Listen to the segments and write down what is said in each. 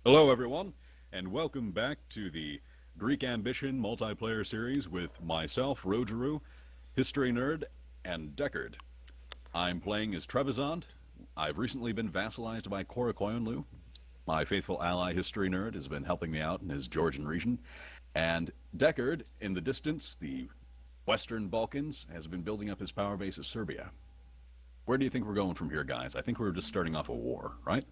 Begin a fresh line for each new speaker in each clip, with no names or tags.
Hello, everyone, and welcome back to the Greek Ambition multiplayer series with myself, Rogeru, History Nerd, and Deckard. I'm playing as Trebizond. I've recently been vassalized by Korakoyunlu. My faithful ally, History Nerd, has been helping me out in his Georgian region. And Deckard, in the distance, the Western Balkans, has been building up his power base at Serbia. Where do you think we're going from here, guys? I think we're just starting off a war, right?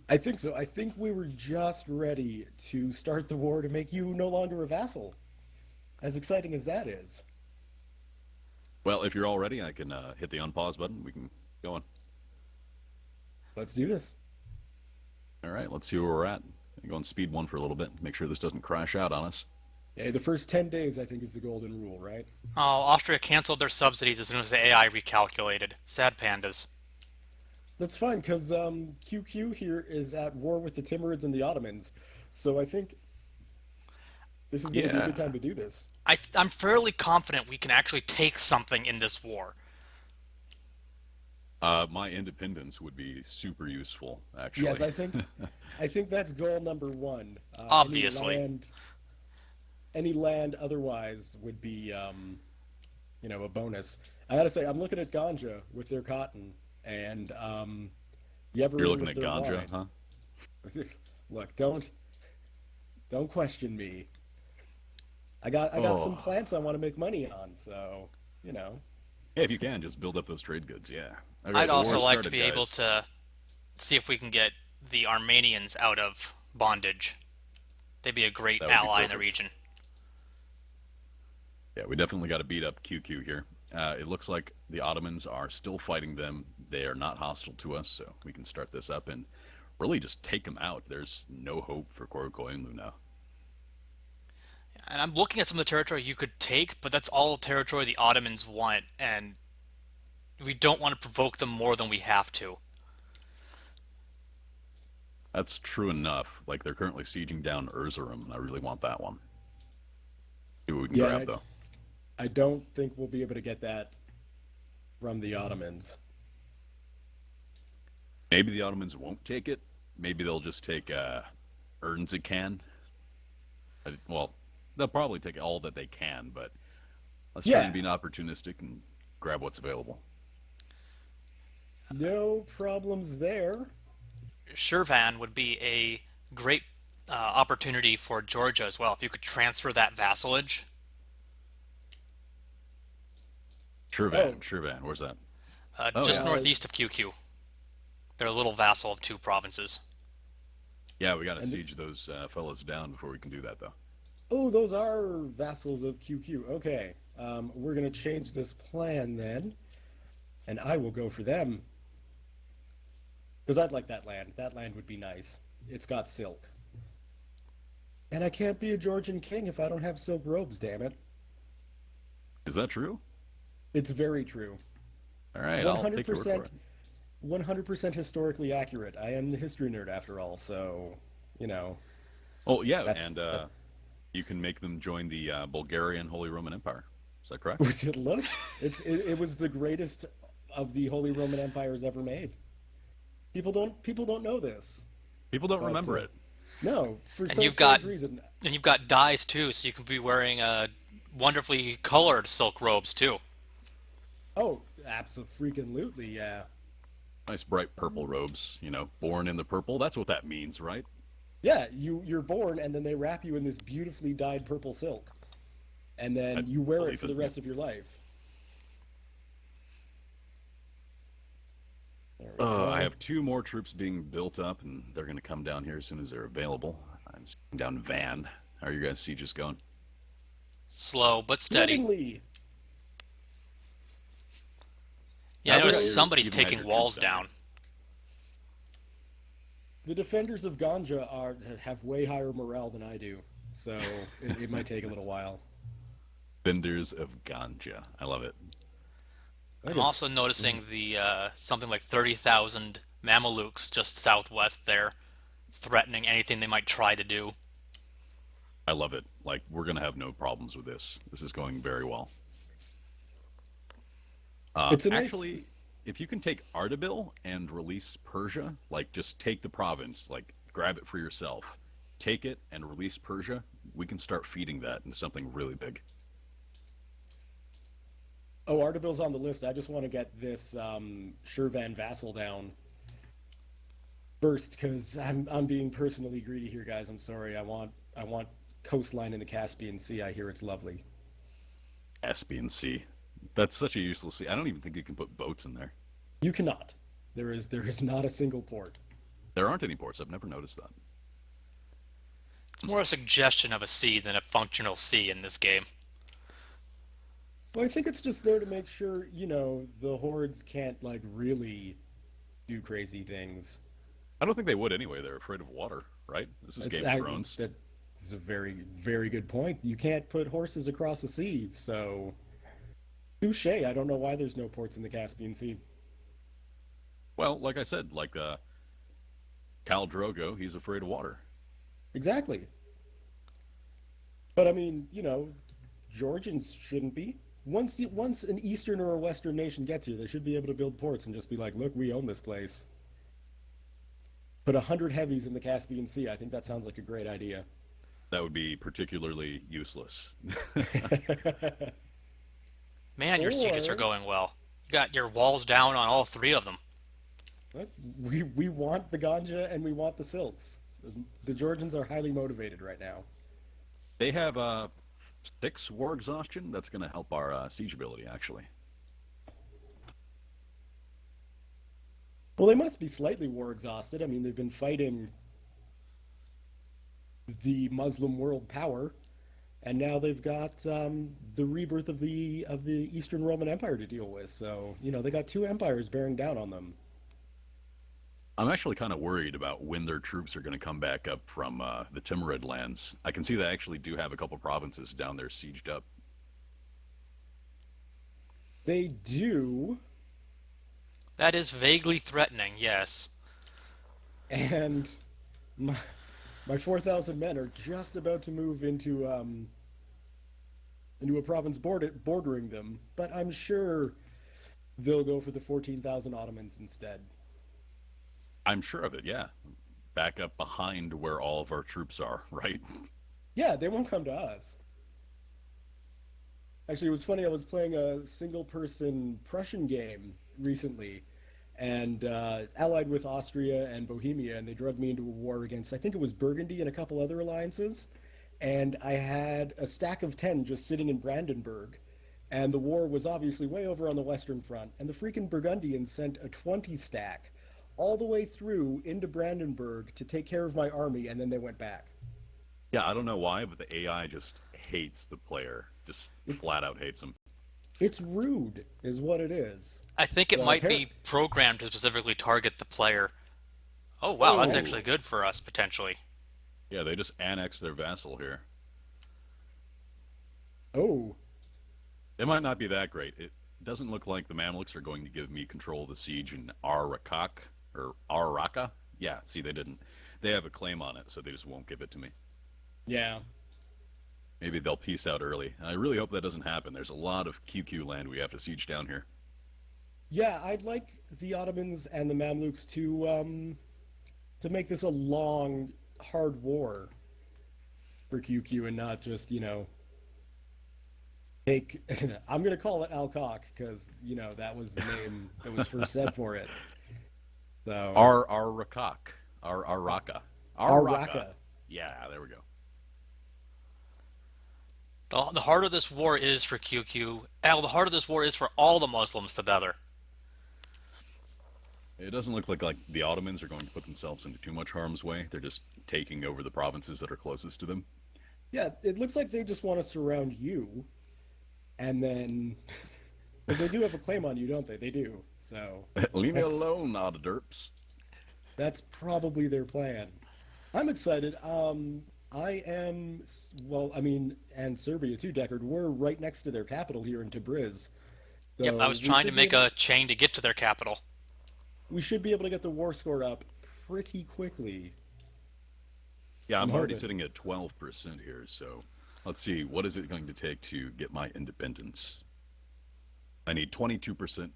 I think so. I think we were just ready to start the war to make you no longer a vassal. As exciting as that is.
Well, if you're all ready, I can hit the unpause button. We can go on.
Let's do this.
All right, let's see where we're at. Go on speed one for a little bit. Make sure this doesn't crash out on us.
Yeah, the first 10 days, I think, is the golden rule, right?
Oh, Austria canceled their subsidies as soon as the AI recalculated. Sad pandas.
That's fine, because QQ here is at war with the Timurids and the Ottomans. So I think this is going to be a good
Yeah.
time to do this.
I'm fairly confident we can actually take something in this war.
My independence would be super useful,
Yes,
actually.
I think that's goal number one.
Obviously.
Any land otherwise would be, a bonus. I gotta say, I'm looking at Ganja with their cotton and
You're
Yeveren
looking
with
at
their
ganja,
wine.
huh?
Look, don't question me. I got some
Oh.
plants I want to make money on, so you know.
Yeah, if you can, just build up those trade goods, yeah. Okay,
I'd
the war
also like to
started,
be able
guys.
to see if we can get the Armenians out of bondage. They'd be a great
That would be
ally in the
perfect.
region.
Yeah, we definitely got to beat up QQ here. It looks like the Ottomans are still fighting them. They are not hostile to us, so we can start this up and really just take them out. There's no hope for Korokoinlu now.
And I'm looking at some of the territory you could take, but that's all territory the Ottomans want, and we don't want to provoke them more than we have to.
That's true enough. Like they're currently sieging down Erzurum, and I really want that one. See what we can
Yeah,
grab
and
though.
I don't think we'll be able to get that from the Ottomans.
Maybe the Ottomans won't take it. Maybe they'll just take Ernzikan. Well, they'll probably take all that they can, but let's try and
Yeah,
be opportunistic and grab what's available.
no problems there.
Shirvan would be a great opportunity for Georgia as well. If you could transfer that vassalage,
Oh,
Shirvan, where's that? Oh
just
yeah,
uh,
northeast of QQ. They're a little vassal of two provinces.
yeah. We got to
and
siege those fellas down before we can do that though.
oh, those are vassals of QQ. Okay, we're gonna change this plan then, and I will go for them because I'd like that land. That land would be nice. It's got silk, and I can't be a Georgian king if I don't have silk robes. Damn it!
Is that true?
It's very true.
All right,
One
I'll
hundred
take your word for
percent,
it.
100% historically accurate. I am the history nerd after all, so you know
Oh yeah,
that's
and
that.
you can make them join the Bulgarian Holy Roman Empire. Is that correct?
Look, it was the greatest of the Holy Roman empires ever made. People don't know this,
People don't
but
remember it.
no, for
And
some
you've got
strange reason.
and you've got dyes too, so you can be wearing wonderfully colored silk robes too.
Oh, absolutely, yeah,
Nice bright purple robes. You know, born in the purple. That's what that means, right?
yeah. You're born, and then they wrap you in this beautifully dyed purple silk, and
I
then you wear it
believe
for
it.
the
Yep.
rest of your life. There we
I
go.
have two more troops being built up, and they're going to come down here as soon as they're available. I'm sitting down Van. How are you guys' sieges going?
Slow but steady.
Swimmingly,
Yeah, I
I forgot
noticed
you
somebody's
even had
taking
your troops
walls
down there.
down.
the defenders of Ganja are have way higher morale than I do, so it might take a little while.
Vendors of ganja. I love it.
I think
I'm also
it's
noticing the something like 30,000 Mamelukes just southwest there, threatening anything they might try to do.
I love it. Like we're going to have no problems with this. This is going very well.
it's a nice.
Actually, if you can take Ardabil and release Persia, like just take the province, like grab it for yourself. Take it and release Persia. We can start feeding that into something really big.
Oh, Ardabil's on the list. I just want to get this Shirvan vassal down first because I'm being personally greedy here, guys. I'm sorry. I want coastline in the Caspian Sea. I hear it's lovely.
Caspian Sea. That's such a useless sea. I don't even think you can put boats in there.
You cannot. There is not a single port.
There aren't any ports. I've never noticed that.
It's more a suggestion of a sea than a functional sea in this game.
Well, I think it's just there to make sure, the hordes can't like really do crazy things.
I don't think they would anyway. They're afraid of water, right? This is Game of Thrones.
That's a very, very good point. You can't put horses across the sea, so touche. I don't know why there's no ports in the Caspian Sea.
Well, like I said, like Khal Drogo, he's afraid of water.
Exactly. But I mean, Georgians shouldn't be. Once an Eastern or a Western nation gets here, they should be able to build ports and just be like, look, we own this place. Put 100 heavies in the Caspian Sea. I think that sounds like a great idea.
That would be particularly useless.
Man, your sieges are going well. You got your walls down on all three of them.
Look, we want the Ganja and we want the Silts. The Georgians are highly motivated right now.
They have 6 war exhaustion. That's going to help our siege ability, actually.
Well, they must be slightly war exhausted. I mean, they've been fighting the Muslim world power, and now they've got the rebirth of the Eastern Roman Empire to deal with. So, they got 2 empires bearing down on them.
I'm actually kind of worried about when their troops are going to come back up from the Timurid lands. I can see they actually do have a couple provinces down there sieged up.
They do.
That is vaguely threatening, yes.
And my 4,000 men are just about to move into a province bordering them, but I'm sure they'll go for the 14,000 Ottomans instead.
I'm sure of it, yeah. Back up behind where all of our troops are, right?
Yeah, they won't come to us. Actually, it was funny. I was playing a single-person Prussian game recently, and allied with Austria and Bohemia, and they drug me into a war against, I think it was Burgundy and a couple other alliances, and I had a stack of 10 just sitting in Brandenburg, and the war was obviously way over on the Western Front, and the freaking Burgundians sent a 20 stack all the way through into Brandenburg to take care of my army, and then they went back.
Yeah, I don't know why, but the AI just hates the player. Just flat out hates him.
It's rude, is what it is.
I think it might be programmed to specifically target the player. Oh, wow, that's actually good for us, potentially.
Yeah, they just annexed their vassal here.
Oh.
It might not be that great. It doesn't look like the Mamluks are going to give me control of the siege in Ar-Rakak, or Ar-Raqqa. Yeah, see, they didn't. They have a claim on it, so they just won't give it to me.
Yeah.
Maybe they'll peace out early. And I really hope that doesn't happen. There's a lot of QQ land we have to siege down here.
Yeah, I'd like the Ottomans and the Mamluks to make this a long, hard war for QQ and not just, take... I'm going to call it Al-Kaq because, that was the name that was first said for it. So
Ar-Rakak. Ar-Raqqa.
Ar-Raqqa.
Yeah, there we go.
The heart of this war is for QQ. Al, the heart of this war is for all the Muslims together.
It doesn't look like the Ottomans are going to put themselves into too much harm's way. They're just taking over the provinces that are closest to them.
Yeah, it looks like they just want to surround you, and then... Because they do have a claim on you, don't they? They do, so...
Leave me alone, odd derps.
That's probably their plan. I'm excited. I am... Well, I mean, and Serbia too, Deckard. We're right next to their capital here in Tabriz. So
Yep, I was trying to make a chain to get to their capital.
We should be able to get the war score up pretty quickly.
Yeah, I'm already sitting at 12% here, so let's see. What is it going to take to get my independence? I need 22%,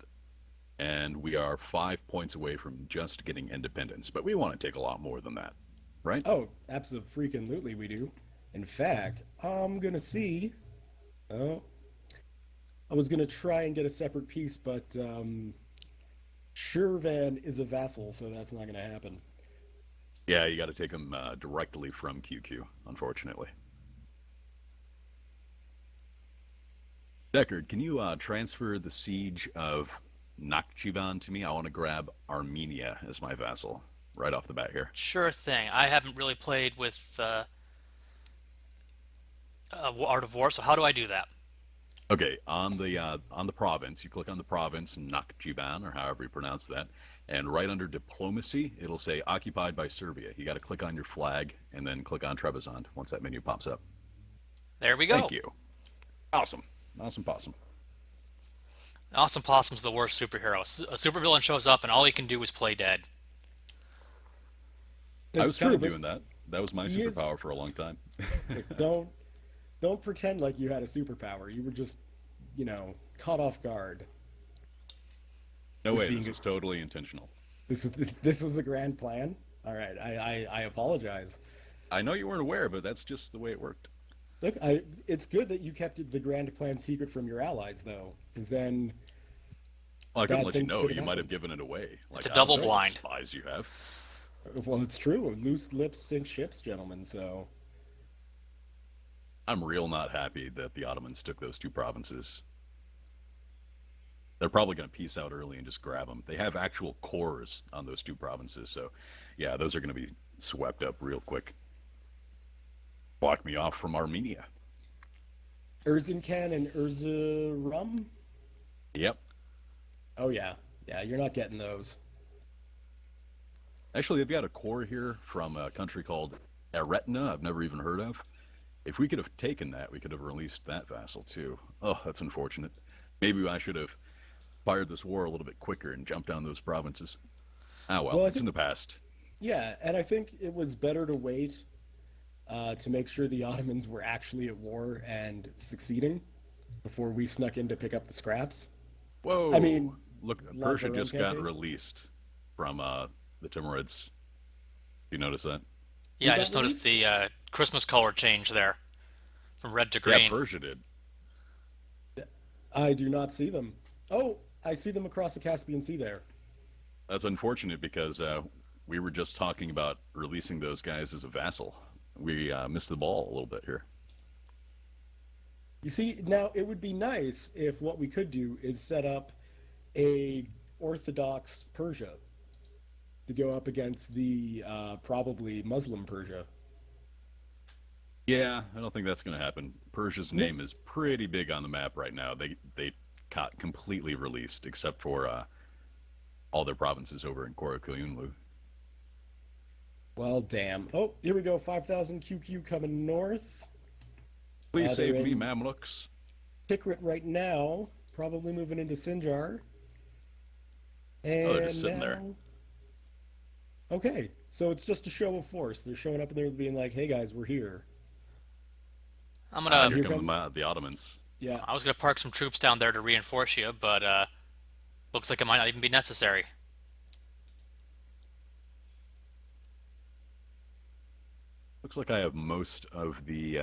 and we are 5 points away from just getting independence, but we want to take a lot more than that. right?
Oh, absolutely we do. In fact, I'm gonna see. Oh, I was gonna try and get a separate piece, but Shirvan is a vassal, so that's not gonna happen.
Yeah, you got to take them directly from QQ, unfortunately. Deckard, can you transfer the siege of Nakhchivan to me? I want to grab Armenia as my vassal right off the bat here.
Sure thing. I haven't really played with Art of War, so how do I do that?
Okay, on the province, you click on the province Nakhchivan or however you pronounce that, and right under diplomacy, it'll say occupied by Serbia. You got to click on your flag and then click on Trebizond once that menu pops up.
There we
Thank
go.
you. Awesome. Awesome possum.
Awesome Possum's the worst superhero. A supervillain shows up and all he can do is play dead.
I
It's
was kind
true,
of
but
doing that. That was my
he is.
superpower for a long time.
Like, don't pretend like you had a superpower. You were just, caught off guard.
No
With
way,
being
this was totally intentional.
this was the grand plan. All right, I apologize.
I know you weren't aware, but that's just the way it worked.
Look, it's good that you kept the grand plan secret from your allies, though, because then
Well, I couldn't
bad
let you
things
know.
could
You
have
might have
happened.
given it away.
It's
Like,
a
I don't
double
know what
blind.
spies you have.
Well, it's true. Loose lips sink ships, gentlemen. So
I'm real not happy that the Ottomans took those two provinces. They're probably going to peace out early and just grab them. They have actual cores on those two provinces, so yeah, those are going to be swept up real quick. Block me off from Armenia.
Erzincan and Erzurum.
Yep.
Oh yeah, yeah. You're not getting those.
Actually, they've got a core here from a country called Eretna, I've never even heard of. If we could have taken that, we could have released that vassal too. Oh, that's unfortunate. Maybe I should have fired this war a little bit quicker and jumped down those provinces. Ah, well,
Well, I
it's in
think
the past.
yeah, and I think it was better to wait to make sure the Ottomans were actually at war and succeeding before we snuck in to pick up the scraps. I
Whoa!
mean,
Look,
launch
Persia
our own
just got
campaign.
released from the Timurids. You notice that?
Who
Yeah, I
got
just noticed
released?
the Christmas color change there from red to
Yeah,
green.
Persia did.
I do not see them. Oh, I see them across the Caspian Sea there.
That's unfortunate because we were just talking about releasing those guys as a vassal. We missed the ball a little bit here.
You see, now it would be nice if what we could do is set up a Orthodox Persia to go up against the probably Muslim Persia.
Yeah, I don't think that's going to happen. Persia's name is pretty big on the map right now. They got completely released except for all their provinces over in Karakoyunlu.
Well, damn. Oh, here we go. 5,000 QQ coming north.
Please
They're
save me,
in
Mamluks.
Tikrit right now. Probably moving into Sinjar.
Oh, they're just
And
sitting there.
now. Okay, so it's just a show of force. They're showing up and they're being like, "Hey guys, we're here."
I'm
Ah,
gonna.
here
Here
come
come.
the Ottomans.
Yeah.
I was gonna park some troops down there to reinforce you, but looks like it might not even be necessary.
Looks like I have most of the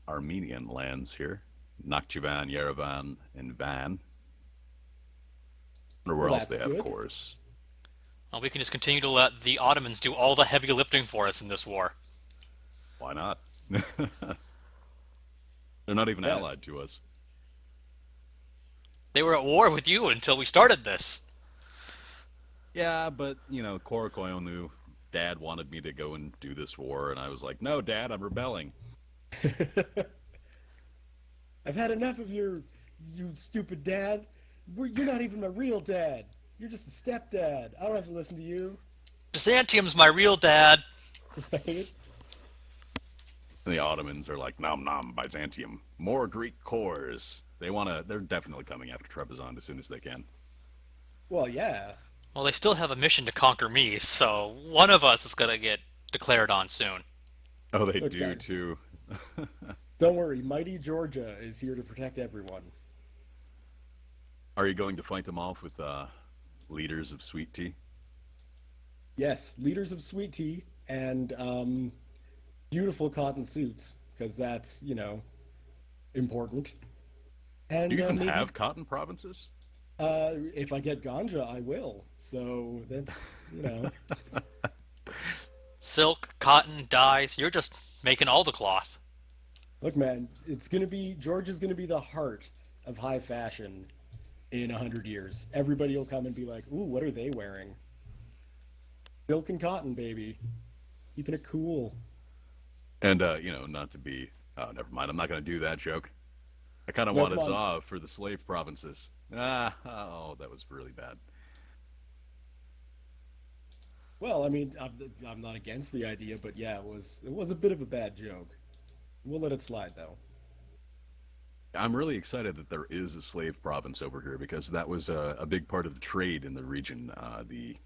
Armenian lands here. Nakhchivan, Yerevan, and Van. Wonder where
Well,
else
that's
they have
good.
cores.
Well, we can just continue to let the Ottomans do all the heavy lifting for us in this war.
Why not? They're not even
Yeah.
allied to us.
They were at war with you until we started this.
Yeah, but Karakoyunlu, Dad wanted me to go and do this war, and I was like, "No, Dad, I'm rebelling."
I've had enough of you stupid dad. You're not even my real dad. You're just a stepdad. I don't have to listen to you,
Byzantium's my real dad.
right?
And the Ottomans are like, "Nom nom, Byzantium, more Greek cores." They're definitely coming after Trebizond as soon as they can.
Well, yeah.
Well, they still have a mission to conquer me, so one of us is gonna get declared on soon.
Oh, they
Look,
do
guys,
too.
don't worry. Mighty Georgia is here to protect everyone.
Are you going to fight them off with leaders of sweet tea?
Yes, leaders of sweet tea and beautiful cotton suits, because that's, important.
Do
And
you even
maybe
have cotton provinces?
if I get ganja, I will. So that's.
Silk, cotton, dyes. You're just making all the cloth.
Look, man, George is gonna be the heart of high fashion in 100 years. Everybody will come and be like, "Ooh, what are they wearing?" Silk and cotton, baby, keeping it cool.
And not to be. Oh, never mind. I'm not going to do that joke. I kind of
No,
want
come
us
on.
off for the slave provinces. Oh, that was really bad.
Well, I mean, I'm not against the idea, but yeah, it was a bit of a bad joke. We'll let it slide though.
I'm really excited that there is a slave province over here because that was a big part of the trade in the region. The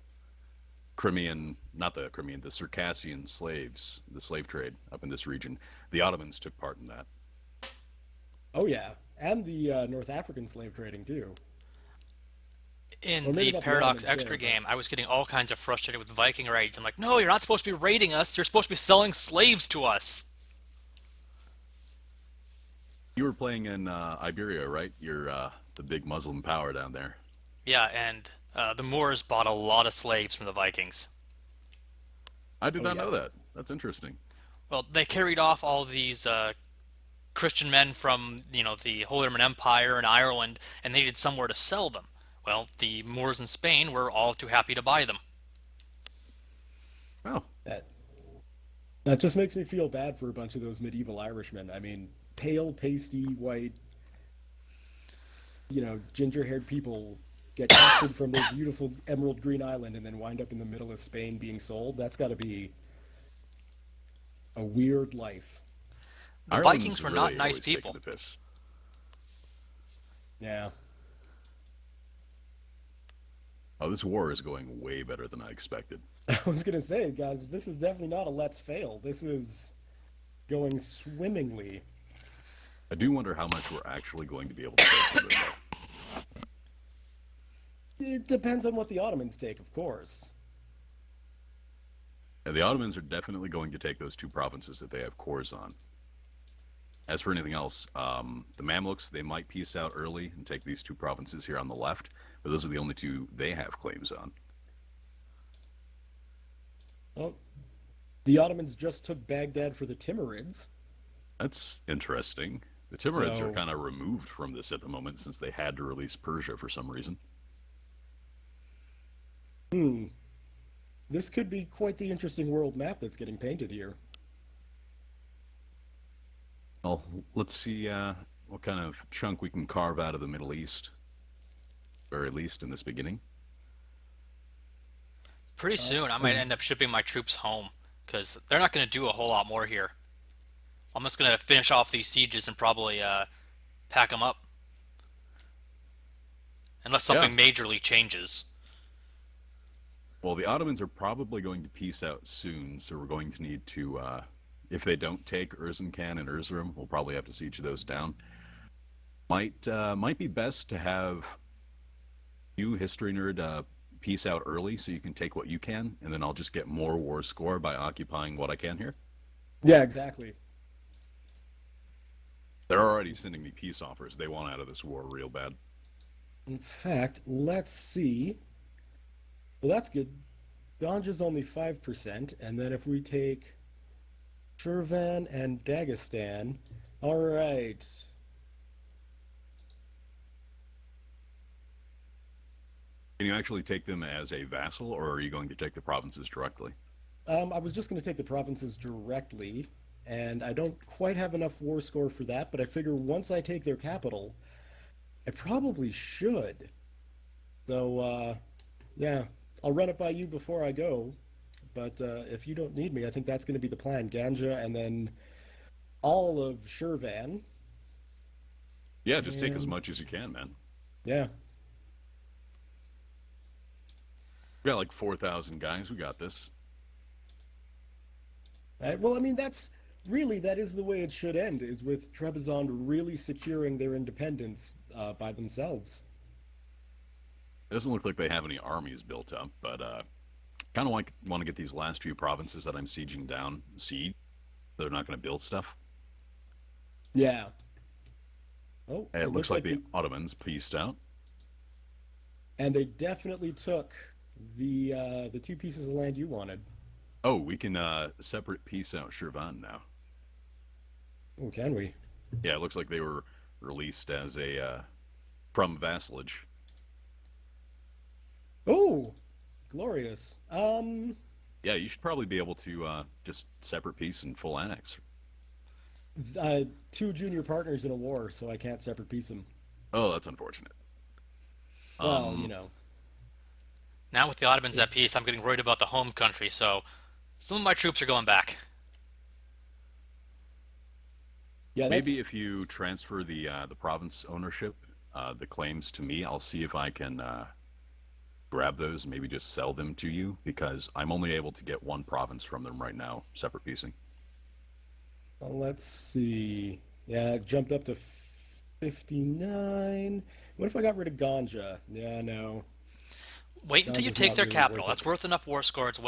Crimean, not the Crimean, the Circassian slaves, the slave trade up in this region. The Ottomans took part in that.
Oh yeah, and the North African slave trading too. Or
In
maybe
the
not the
Paradox
Ottomans
Extra
there, but
game, I was getting all kinds of frustrated with Viking raids. I'm like, no, you're not supposed to be raiding us. You're supposed to be selling slaves to us.
You were playing in Iberia, right? You're the big Muslim power down there.
Yeah, and the Moors bought a lot of slaves from the Vikings.
I did
oh
not
yeah.
know that. That's interesting.
Well, they carried off all these Christian men from the Holy Roman Empire and Ireland, and they needed somewhere to sell them. Well, the Moors in Spain were all too happy to buy them.
Oh,
That that just makes me feel bad for a bunch of those medieval Irishmen. I mean, pale, pasty, white, ginger-haired people get captured from their beautiful emerald green island and then wind up in the middle of Spain being sold. That's got to be a weird life.
The
Ireland's
Vikings were not
really
nice
always taking
people.
the piss.
Yeah.
Oh, this war is going way better than I expected.
I was gonna say, guys, this is definitely not a let's fail. This is going swimmingly.
I do wonder how much we're actually going to be able to take from it, though.
It depends on what the Ottomans take, of course.
Yeah, the Ottomans are definitely going to take those two provinces that they have cores on. As for anything else, the Mamluks, they might peace out early and take these two provinces here on the left, but those are the only two they have claims on.
Well, the Ottomans just took Baghdad for the Timurids.
That's interesting. The Timurids are
So,
kind of removed from this at the moment since they had to release Persia for some reason.
hmm, this could be quite the interesting world map that's getting painted here.
Well, let's see what kind of chunk we can carve out of the Middle East, very least in this beginning.
Pretty soon, I might
As
end up shipping my troops home because they're not going to do a whole lot more here. I'm just going to finish off these sieges and probably pack them up, unless
Yeah.
something majorly changes.
Well, the Ottomans are probably going to peace out soon, so we're going to need to, if they don't take Erzincan and Erzurum, we'll probably have to siege those down. Might be best to have you, history nerd, peace out early so you can take what you can, and then I'll just get more war score by occupying what I can here.
Yeah, exactly.
They're already sending me peace offers. They want out of this war real bad.
In fact, let's see. Well, that's good. Ganja's only 5%, and then if we take Shirvan and Dagestan, all right.
Can you actually take them as a vassal, or are you going to take the provinces directly?
I was just going to take the provinces directly, and I don't quite have enough war score for that, but I figure once I take their capital, I probably should. So, yeah, I'll run it by you before I go. But if you don't need me, I think that's going to be the plan. Ganja and then all of Shirvan.
Yeah, just take as
And
much as you can, man.
yeah.
We got like 4,000 guys. We got this.
Right. Well, I mean, that is the way it should end, is with Trebizond really securing their independence by themselves.
It doesn't look like they have any armies built up, but Kind of want to get these last few provinces that I'm sieging down. Siege. They're not going to build stuff.
Yeah. Oh,
It
it
looks
looks
like
like
the Ottomans pieced out.
and they definitely took the two pieces of land you wanted.
Oh, we can separate piece out Shirvan now.
Oh, can we?
Yeah, it looks like they were released as a from vassalage.
Oh, glorious.
Yeah, you should probably be able to just separate piece and full annex.
Two junior partners in a war, so I can't separate piece them.
Oh, that's unfortunate.
Well,
Um,
Now with the Ottomans at peace, I'm getting worried about the home country, so some of my troops are going back.
yeah, that's
Maybe if you transfer the province ownership, the claims to me, I'll see if I can grab those and maybe just sell them to you because I'm only able to get one province from them right now, separate piecing.
let's see. Yeah, it jumped up to 59. What if I got rid of Ganja? Yeah, no.
Wait until you
Ganja's
take
not
their
really
capital.
worth it.
That's worth enough war score. It's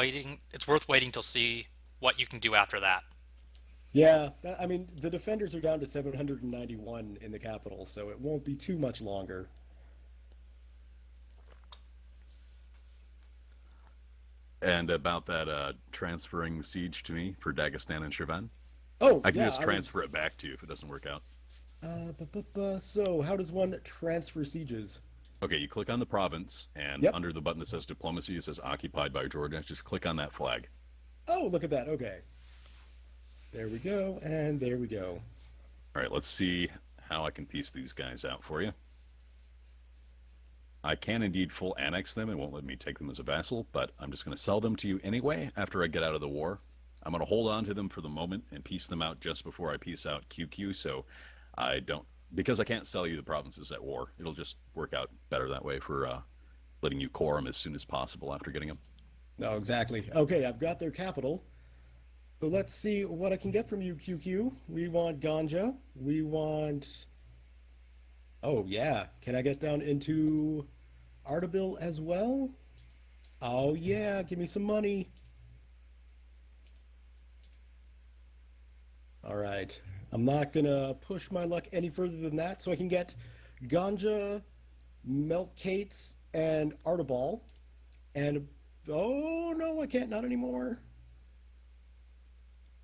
worth waiting to see what you can do after that.
Yeah, I mean, the defenders are down to 791 in the capital, so it won't be too much longer.
And about that transferring siege to me for Dagestan and Shirvan,
Oh,
I can
yeah,
just transfer it back to you if it doesn't work out.
So, how does one transfer sieges?
Okay, you click on the province, and
Yep.
under the button that says diplomacy, it says occupied by Georgia. Just click on that flag.
Oh, look at that. Okay. There we go, and there we go.
All right, let's see how I can piece these guys out for you. I can indeed full annex them. It won't let me take them as a vassal, but I'm just going to sell them to you anyway after I get out of the war. I'm going to hold on to them for the moment and piece them out just before I piece out QQ, so I don't, because I can't sell you the provinces at war. It'll just work out better that way for letting you core them as soon as possible after getting them.
No, exactly. Okay, I've got their capital. So let's see what I can get from you, QQ. We want Ganja. We want. Oh, yeah. Can I get down into Ardabil as well? Oh, yeah. Give me some money. All right. I'm not going to push my luck any further than that. So I can get Ganja, Meltcates, and Ardabil. And. Oh, no, I can't. Not anymore.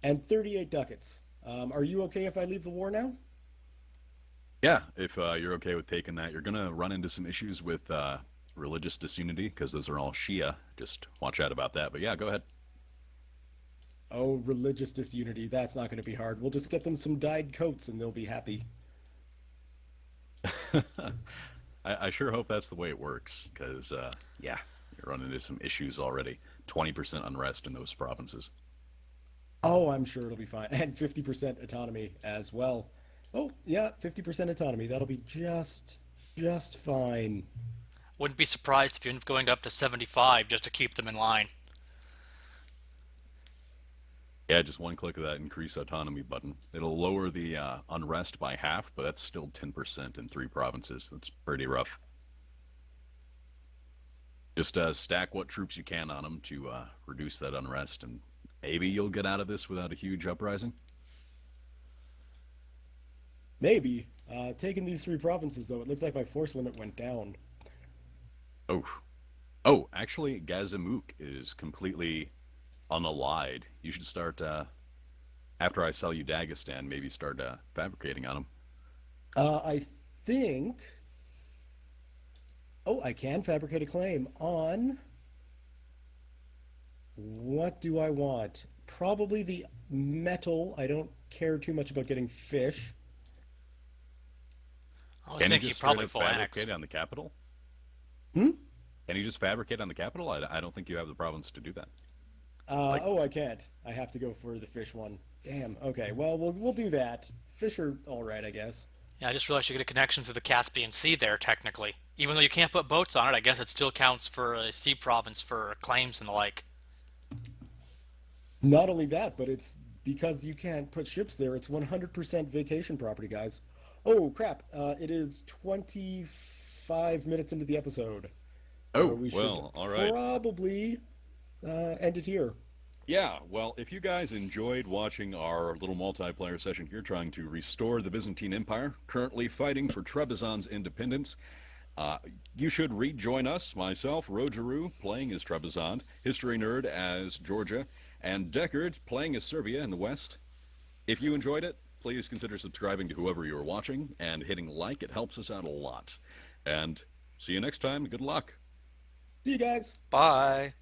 And 38 ducats. Are you okay if I leave the war now?
Yeah, if you're okay with taking that, you're going to run into some issues with religious disunity because those are all Shia. Just watch out about that. But yeah, go ahead.
Oh, religious disunity. That's not going to be hard. We'll just get them some dyed coats and they'll be happy.
I sure hope that's the way it works because, yeah, you're running into some issues already. 20% unrest in those provinces.
Oh, I'm sure it'll be fine. And 50% autonomy as well. Oh, yeah, 50% autonomy. That'll be just fine.
Wouldn't be surprised if you end up going up to 75 just to keep them in line.
Yeah, just one click of that increase autonomy button. It'll lower the unrest by half, but that's still 10% in 3 provinces. That's pretty rough. Just stack what troops you can on them to reduce that unrest, and maybe you'll get out of this without a huge uprising.
Maybe. Taking these 3 provinces, though, it looks like my force limit went down.
Oh, oh, actually, Gazimuk is completely unallied. You should start after I sell you Dagestan. Maybe start fabricating on them.
I think. Oh, I can fabricate a claim on. What do I want? Probably the metal. I don't care too much about getting fish.
I was
Can you
thinking
just
probably
straight
full
up
annex.
fabricate on the capital?
Hmm?
Can you just fabricate on the capital? I don't think you have the province to do that. Like,
Oh, I can't. I have to go for the fish one. Damn. Okay. Well, we'll do that. Fish are all right, I guess.
Yeah, I just realized you get a connection through the Caspian Sea there, technically. Even though you can't put boats on it, I guess it still counts for a sea province for claims and the like.
Not only that, but it's because you can't put ships there. It's 100% vacation property, guys. Oh crap! It is 25 minutes into the episode.
oh,
We should
well, all right.
probably end it here.
Yeah, well, if you guys enjoyed watching our little multiplayer session here trying to restore the Byzantine Empire, currently fighting for Trebizond's independence, you should rejoin us, myself, Rogeru, playing as Trebizond, History Nerd as Georgia, and Deckard playing as Serbia in the West. If you enjoyed it, please consider subscribing to whoever you are watching and hitting like. It helps us out a lot. And see you next time. Good luck.
See you guys.
Bye.